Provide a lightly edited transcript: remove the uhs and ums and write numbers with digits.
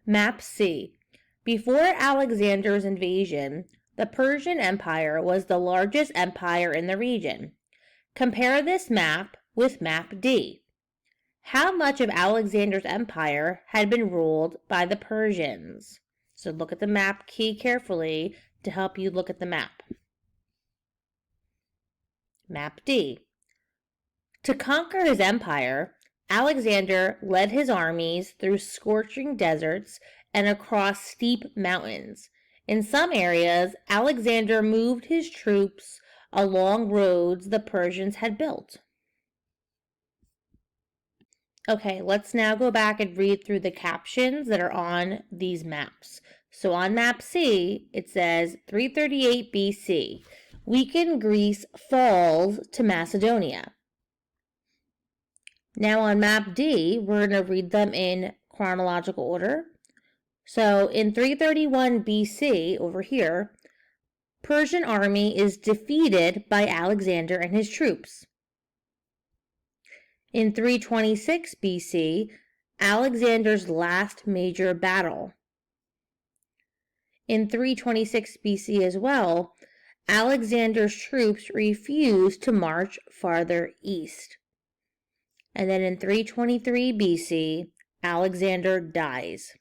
Map C. Before Alexander's invasion, the Persian Empire was the largest empire in the region. Compare this map with Map D. How much of Alexander's empire had been ruled by the Persians? So look at the map key carefully to help you look at the map. Map D. To conquer his empire, Alexander led his armies through scorching deserts and across steep mountains. In some areas, Alexander moved his troops along roads the Persians had built. Okay, let's now go back and read through the captions that are on these maps. So on map C, it says 338 BC, weakened Greece falls to Macedonia. Now on map D, we're going to read them in chronological order. So in 331 BC, over here, Persian army is defeated by Alexander and his troops. In 326 BC, Alexander's last major battle. In 326 BC as well, Alexander's troops refused to march farther east. And then in 323 BC, Alexander dies.